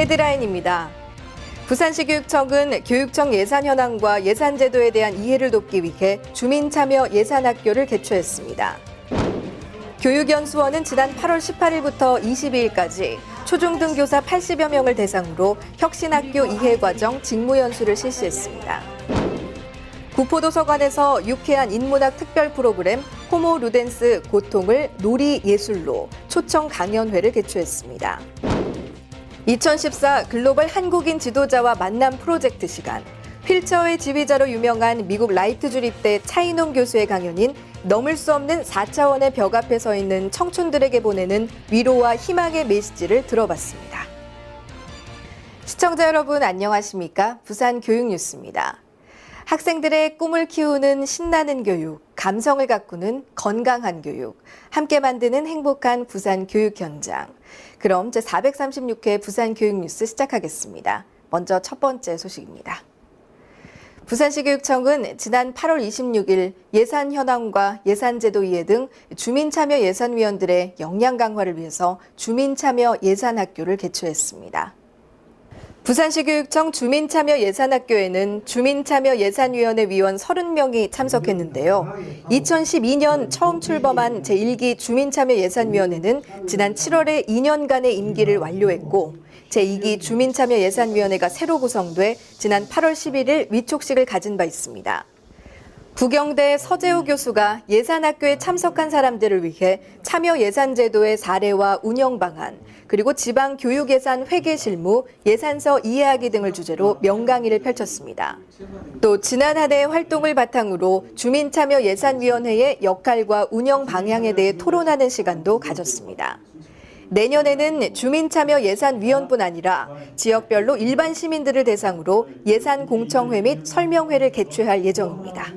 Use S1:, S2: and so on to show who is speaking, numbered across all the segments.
S1: 헤드라인입니다. 부산시 교육청은 교육청 예산 현황과 예산 제도에 대한 이해를 돕기 위해 주민참여 예산학교를 개최했습니다. 교육연수원은 지난 8월 18일부터 22일까지 초중등 교사 80여 명을 대상으로 혁신학교 이해과정 직무연수를 실시했습니다. 구포도서관에서 유쾌한 인문학 특별 프로그램 호모 루덴스 고통을 놀이예술로 초청 강연회를 개최했습니다. 2014 글로벌 한국인 지도자와 만남 프로젝트 시간, 휠체어의 지휘자로 유명한 미국 라이트 주립대 차인홍 교수의 강연인 넘을 수 없는 4차원의 벽 앞에 서 있는 청춘들에게 보내는 위로와 희망의 메시지를 들어봤습니다. 시청자 여러분 안녕하십니까? 부산 교육뉴스입니다. 학생들의 꿈을 키우는 신나는 교육, 감성을 가꾸는 건강한 교육, 함께 만드는 행복한 부산 교육 현장. 그럼 제436회 부산 교육뉴스 시작하겠습니다. 먼저 첫 번째 소식입니다. 부산시 교육청은 지난 8월 26일 예산 현황과 예산 제도 이해 등 주민참여 예산위원들의 역량 강화를 위해서 주민참여 예산학교를 개최했습니다. 부산시 교육청 주민참여 예산학교에는 주민참여 예산위원회 위원 30명이 참석했는데요. 2012년 처음 출범한 제1기 주민참여 예산위원회는 지난 7월에 2년간의 임기를 완료했고 제2기 주민참여 예산위원회가 새로 구성돼 지난 8월 11일 위촉식을 가진 바 있습니다. 부경대 서재호 교수가 예산학교에 참석한 사람들을 위해 참여 예산제도의 사례와 운영 방안, 그리고 지방 교육예산 회계 실무, 예산서 이해하기 등을 주제로 명강의를 펼쳤습니다. 또 지난 한 해의 활동을 바탕으로 주민참여 예산위원회의 역할과 운영 방향에 대해 토론하는 시간도 가졌습니다. 내년에는 주민참여 예산위원뿐 아니라 지역별로 일반 시민들을 대상으로 예산공청회 및 설명회를 개최할 예정입니다.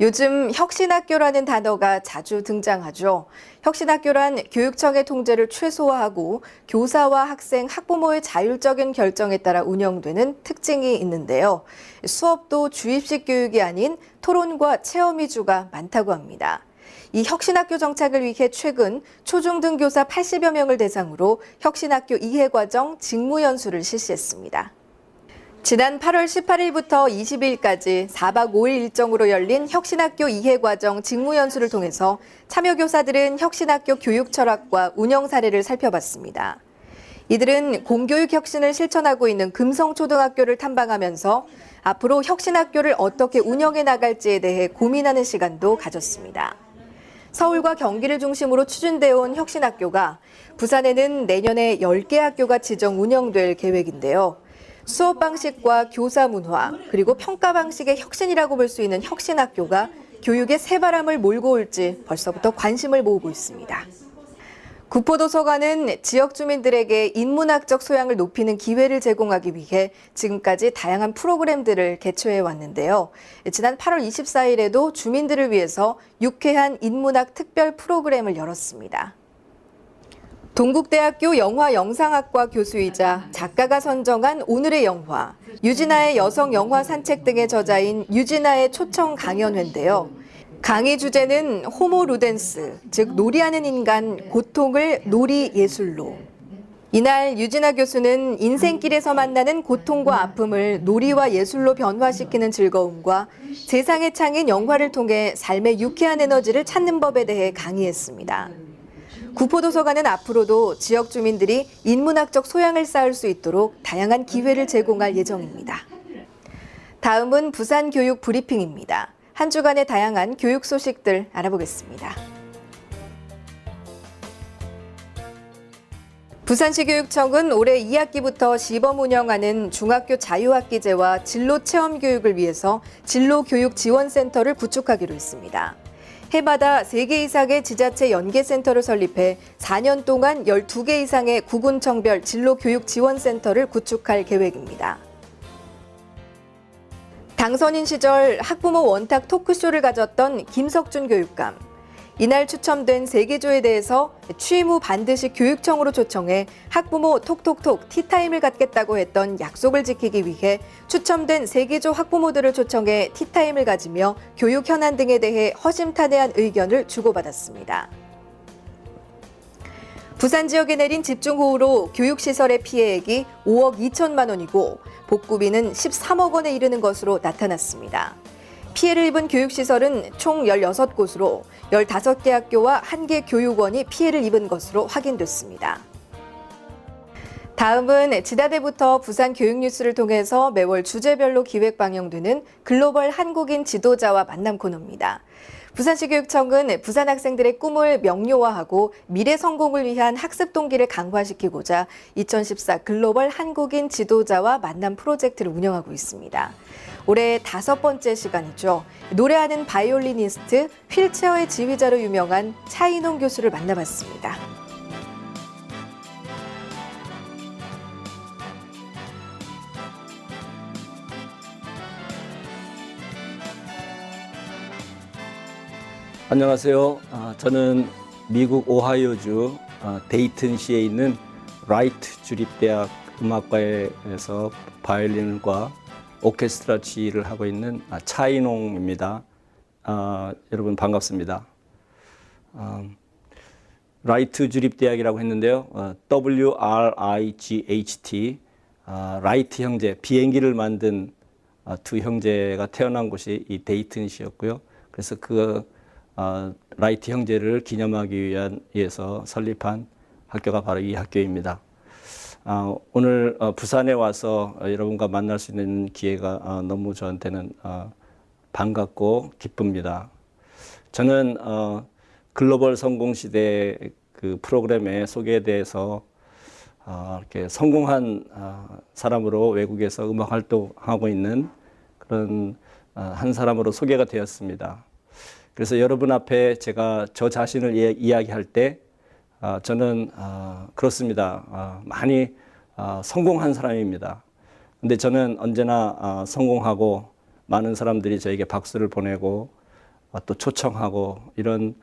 S1: 요즘 혁신학교라는 단어가 자주 등장하죠. 혁신학교란 교육청의 통제를 최소화하고 교사와 학생, 학부모의 자율적인 결정에 따라 운영되는 특징이 있는데요. 수업도 주입식 교육이 아닌 토론과 체험 위주가 많다고 합니다. 이 혁신학교 정착을 위해 최근 초중등 교사 80여 명을 대상으로 혁신학교 이해과정 직무연수를 실시했습니다. 지난 8월 18일부터 20일까지 4박 5일 일정으로 열린 혁신학교 이해과정 직무연수를 통해서 참여교사들은 혁신학교 교육 철학과 운영 사례를 살펴봤습니다. 이들은 공교육 혁신을 실천하고 있는 금성초등학교를 탐방하면서 앞으로 혁신학교를 어떻게 운영해 나갈지에 대해 고민하는 시간도 가졌습니다. 서울과 경기를 중심으로 추진되어 온 혁신학교가 부산에는 내년에 10개 학교가 지정 운영될 계획인데요. 수업 방식과 교사 문화, 그리고 평가 방식의 혁신이라고 볼 수 있는 혁신학교가 교육의 새바람을 몰고 올지 벌써부터 관심을 모으고 있습니다. 구포도서관은 지역 주민들에게 인문학적 소양을 높이는 기회를 제공하기 위해 지금까지 다양한 프로그램들을 개최해 왔는데요. 지난 8월 24일에도 주민들을 위해서 유쾌한 인문학 특별 프로그램을 열었습니다. 동국대학교 영화영상학과 교수이자 작가가 선정한 오늘의 영화, 유진아의 여성 영화 산책 등의 저자인 유진아의 초청 강연회인데요. 강의 주제는 호모 루덴스, 즉 놀이하는 인간, 고통을 놀이예술로. 이날 유진아 교수는 인생길에서 만나는 고통과 아픔을 놀이와 예술로 변화시키는 즐거움과 세상의 창인 영화를 통해 삶의 유쾌한 에너지를 찾는 법에 대해 강의했습니다. 구포도서관은 앞으로도 지역 주민들이 인문학적 소양을 쌓을 수 있도록 다양한 기회를 제공할 예정입니다. 다음은 부산 교육 브리핑입니다. 한 주간의 다양한 교육 소식들 알아보겠습니다. 부산시 교육청은 올해 2학기부터 시범 운영하는 중학교 자유학기제와 진로체험 교육을 위해서 진로교육지원센터를 구축하기로 했습니다. 해마다 3개 이상의 지자체 연계센터를 설립해 4년 동안 12개 이상의 구군청별 진로교육지원센터를 구축할 계획입니다. 당선인 시절 학부모 원탁 토크쇼를 가졌던 김석준 교육감. 이날 추첨된 3개조에 대해서 취임 후 반드시 교육청으로 초청해 학부모 톡톡톡 티타임을 갖겠다고 했던 약속을 지키기 위해 추첨된 3개조 학부모들을 초청해 티타임을 가지며 교육 현안 등에 대해 허심탄회한 의견을 주고받았습니다. 부산 지역에 내린 집중호우로 교육시설의 피해액이 5억 2천만 원이고 복구비는 13억 원에 이르는 것으로 나타났습니다. 피해를 입은 교육시설은 총 16곳으로 15개 학교와 1개 교육원이 피해를 입은 것으로 확인됐습니다. 다음은 지다대부터 부산 교육뉴스를 통해서 매월 주제별로 기획 방영되는 글로벌 한국인 지도자와 만남 코너입니다. 부산시 교육청은 부산 학생들의 꿈을 명료화하고 미래 성공을 위한 학습 동기를 강화시키고자 2014 글로벌 한국인 지도자와 만남 프로젝트를 운영하고 있습니다. 올해 5번째 시간이죠. 노래하는 바이올리니스트, 휠체어의 지휘자로 유명한 차인홍 교수를 만나봤습니다.
S2: 안녕하세요. 저는 미국 오하이오주 데이튼시에 있는 라이트 주립대학 음악과에서 바이올린과 오케스트라 지휘를 하고 있는 차인홍입니다. 여러분 반갑습니다. 라이트 주립대학이라고 했는데요. WRIGHT, 라이트 형제, 비행기를 만든 두 형제가 태어난 곳이 이 데이튼시였고요. 그래서 라이트 형제를 기념하기 위해서 설립한 학교가 바로 이 학교입니다. 오늘 부산에 와서 여러분과 만날 수 있는 기회가 너무 저한테는 반갑고 기쁩니다. 저는 글로벌 성공시대 그 프로그램의 소개에 대해서 이렇게 성공한 사람으로 외국에서 음악 활동하고 있는 그런 한 사람으로 소개가 되었습니다. 그래서 여러분 앞에 제가 저 자신을 이야기할 때 저는 그렇습니다. 많이 성공한 사람입니다. 근데 저는 언제나 성공하고 많은 사람들이 저에게 박수를 보내고 또 초청하고 이런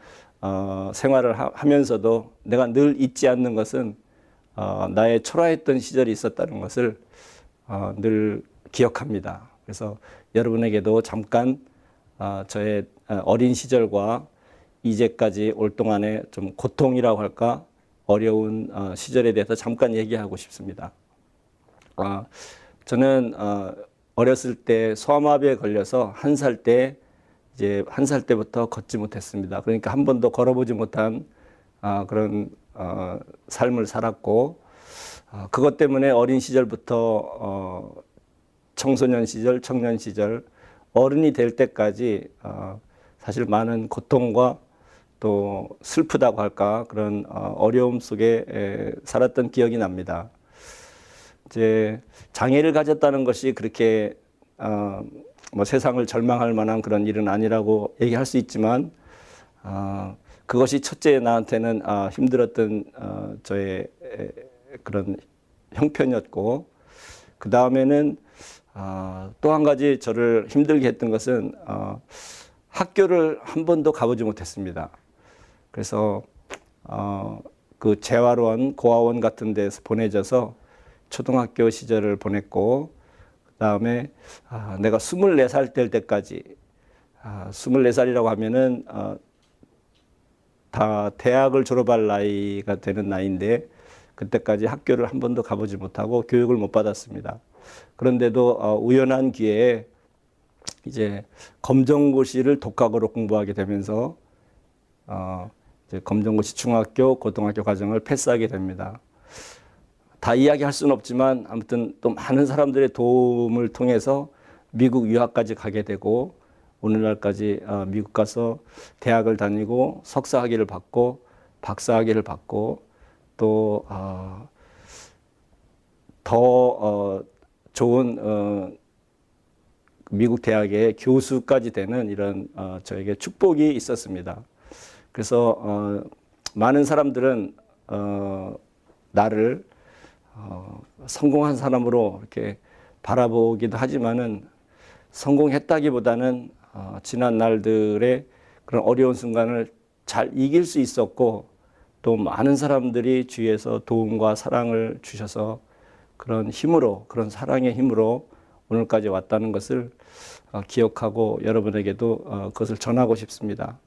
S2: 생활을 하면서도 내가 늘 잊지 않는 것은 나의 초라했던 시절이 있었다는 것을 늘 기억합니다. 그래서 여러분에게도 잠깐 저의 어린 시절과 이제까지 올 동안의 좀 고통이라고 할까 어려운 시절에 대해서 잠깐 얘기하고 싶습니다. 저는 어렸을 때 소아마비에 걸려서 한 살 때부터 걷지 못했습니다. 그러니까 한 번도 걸어보지 못한 그런 삶을 살았고 그것 때문에 어린 시절부터 청소년 시절, 청년 시절, 어른이 될 때까지 사실 많은 고통과 또 슬프다고 할까 그런 어려움 속에 살았던 기억이 납니다. 이제 장애를 가졌다는 것이 그렇게 뭐 세상을 절망할 만한 그런 일은 아니라고 얘기할 수 있지만 그것이 첫째 나한테는 힘들었던 저의 그런 형편이었고 그 다음에는 또 한 가지 저를 힘들게 했던 것은 학교를 한 번도 가보지 못했습니다. 그래서 그 재활원, 고아원 같은 데서 보내져서 초등학교 시절을 보냈고 그 다음에 내가 24살 될 때까지 24살이라고 하면은 다 대학을 졸업할 나이가 되는 나이인데 그때까지 학교를 한 번도 가보지 못하고 교육을 못 받았습니다. 그런데도 우연한 기회에 이제 검정고시를 독학으로 공부하게 되면서 이제 검정고시 중학교, 고등학교 과정을 패스하게 됩니다. 다 이야기할 수는 없지만 아무튼 또 많은 사람들의 도움을 통해서 미국 유학까지 가게 되고 오늘날까지 미국 가서 대학을 다니고 석사학위를 받고 박사학위를 받고 또 더 좋은 미국 대학의 교수까지 되는 이런 저에게 축복이 있었습니다. 그래서 많은 사람들은 나를 성공한 사람으로 이렇게 바라보기도 하지만은 성공했다기보다는 지난 날들의 그런 어려운 순간을 잘 이길 수 있었고 또 많은 사람들이 주위에서 도움과 사랑을 주셔서 그런 힘으로, 그런 사랑의 힘으로 오늘까지 왔다는 것을 기억하고 여러분에게도 그것을 전하고 싶습니다.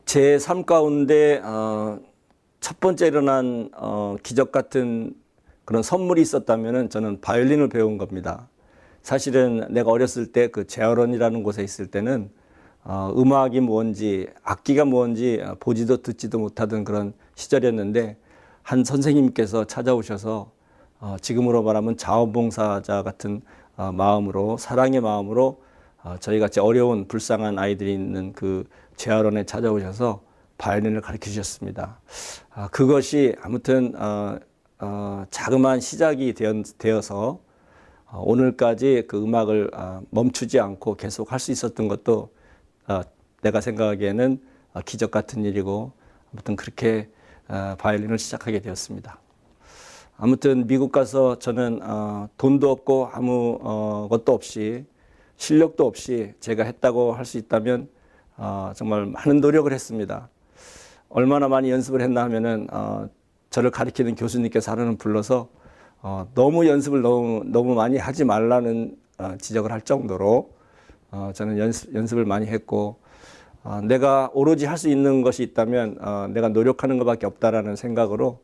S2: 제 삶 가운데 첫 번째 일어난 기적 같은 그런 선물이 있었다면은 저는 바이올린을 배운 겁니다. 사실은 내가 어렸을 때 그 재활원이라는 곳에 있을 때는 음악이 뭔지 악기가 뭔지 보지도 듣지도 못하던 그런 시절이었는데 한 선생님께서 찾아오셔서 지금으로 말하면 자원봉사자 같은 마음으로 사랑의 마음으로 저희 같이 어려운 불쌍한 아이들이 있는 그 재활원에 찾아오셔서 바이올린을 가르쳐 주셨습니다. 그것이 아무튼 자그마한 시작이 되어서 오늘까지 그 음악을 멈추지 않고 계속 할 수 있었던 것도 내가 생각하기에는 기적 같은 일이고 아무튼 그렇게 바이올린을 시작하게 되었습니다. 아무튼 미국 가서 저는 돈도 없고 아무 것도 없이 실력도 없이 제가 했다고 할 수 있다면 정말 많은 노력을 했습니다. 얼마나 많이 연습을 했나 하면은 저를 가르치는 교수님께서 하루는 불러서 너무 연습을 너무 많이 하지 말라는 지적을 할 정도로 저는 연습을 많이 했고 내가 오로지 할 수 있는 것이 있다면 내가 노력하는 것밖에 없다라는 생각으로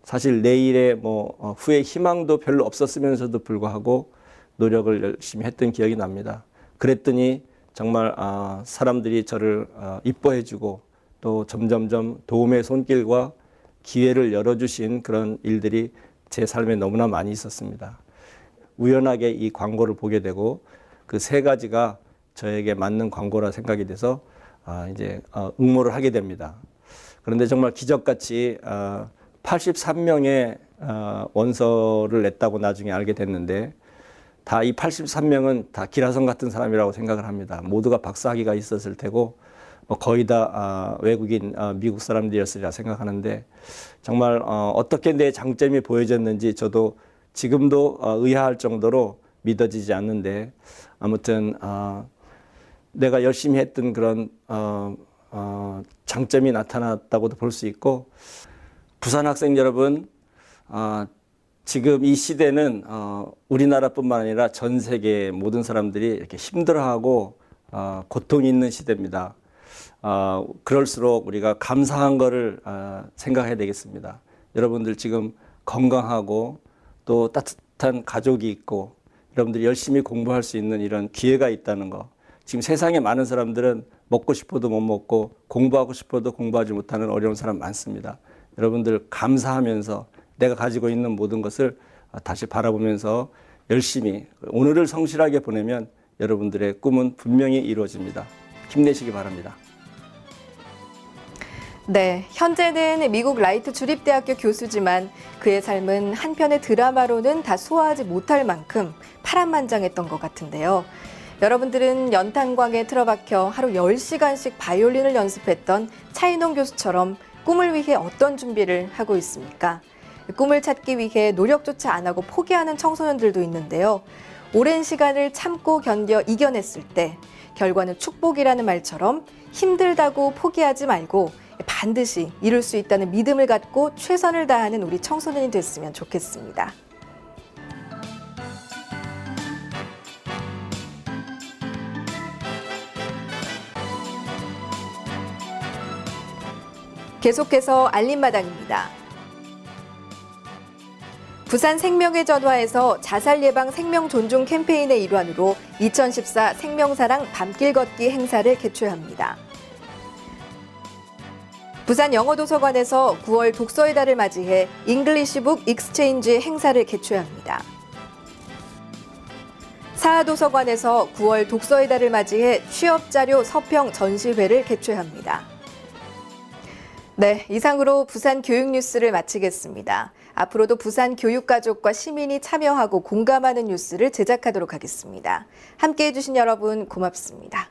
S2: 사실 내일의 뭐 후에 희망도 별로 없었으면서도 불구하고 노력을 열심히 했던 기억이 납니다. 그랬더니 정말 사람들이 저를 이뻐해주고 또 점점점 도움의 손길과 기회를 열어주신 그런 일들이 제 삶에 너무나 많이 있었습니다. 우연하게 이 광고를 보게 되고 그 세 가지가 저에게 맞는 광고라 생각이 돼서 이제 응모를 하게 됩니다. 그런데 정말 기적같이 83명의 원서를 냈다고 나중에 알게 됐는데 다 이 83명은 다 기라성 같은 사람이라고 생각을 합니다. 모두가 박사학위가 있었을 테고 거의 다 외국인 미국 사람들이었으리라 생각하는데 정말 어떻게 내 장점이 보여졌는지 저도 지금도 의아할 정도로 믿어지지 않는데 아무튼 내가 열심히 했던 그런 장점이 나타났다고도 볼 수 있고 부산 학생 여러분 지금 이 시대는 우리나라뿐만 아니라 전 세계 모든 사람들이 이렇게 힘들어하고 고통이 있는 시대입니다. 그럴수록 우리가 감사한 거를 생각해야 되겠습니다. 여러분들 지금 건강하고 또 따뜻한 가족이 있고 여러분들이 열심히 공부할 수 있는 이런 기회가 있다는 거. 지금 세상에 많은 사람들은 먹고 싶어도 못 먹고 공부하고 싶어도 공부하지 못하는 어려운 사람 많습니다. 여러분들 감사하면서 내가 가지고 있는 모든 것을 다시 바라보면서 열심히 오늘을 성실하게 보내면 여러분들의 꿈은 분명히 이루어집니다. 힘내시기 바랍니다.
S1: 네, 현재는 미국 라이트 주립대학교 교수지만 그의 삶은 한편의 드라마로는 다 소화하지 못할 만큼 파란만장했던 것 같은데요. 여러분들은 연탄광에 틀어박혀 하루 10시간씩 바이올린을 연습했던 차인홍 교수처럼 꿈을 위해 어떤 준비를 하고 있습니까? 꿈을 찾기 위해 노력조차 안 하고 포기하는 청소년들도 있는데요. 오랜 시간을 참고 견뎌 이겨냈을 때 결과는 축복이라는 말처럼 힘들다고 포기하지 말고 반드시 이룰 수 있다는 믿음을 갖고 최선을 다하는 우리 청소년이 됐으면 좋겠습니다. 계속해서 알림마당입니다. 부산 생명의 전화에서 자살 예방 생명 존중 캠페인의 일환으로 2014 생명사랑 밤길 걷기 행사를 개최합니다. 부산 영어도서관에서 9월 독서의 달을 맞이해 잉글리시북 익스체인지 행사를 개최합니다. 사하도서관에서 9월 독서의 달을 맞이해 취업자료 서평 전시회를 개최합니다. 네, 이상으로 부산 교육 뉴스를 마치겠습니다. 앞으로도 부산 교육가족과 시민이 참여하고 공감하는 뉴스를 제작하도록 하겠습니다. 함께해 주신 여러분 고맙습니다.